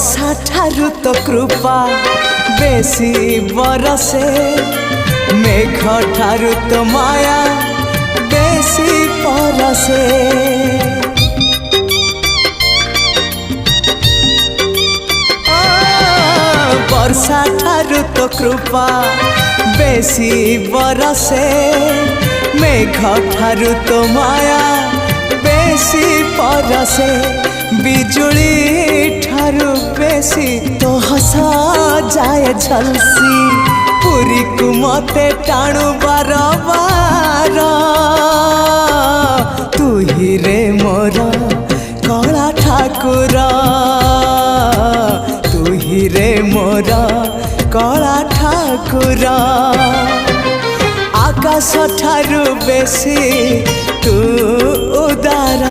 वर्षा ठारू तो कृपा बेसी बरसे, मेघ ठारू तो माया बेसी परसे। वर्षा ठारू तो कृपा बेसी बरसे, मेघ ठारू तो माया बेसी परसे। बिजुली ठारू बेसी तो हसा जाए झलसी, पुरी को मते टाणु बार बार। तू ही रे मोर कला ठाकुर, तू ही रे मोर कला ठाकुर। आकाश ठारू बेसी तू उदार।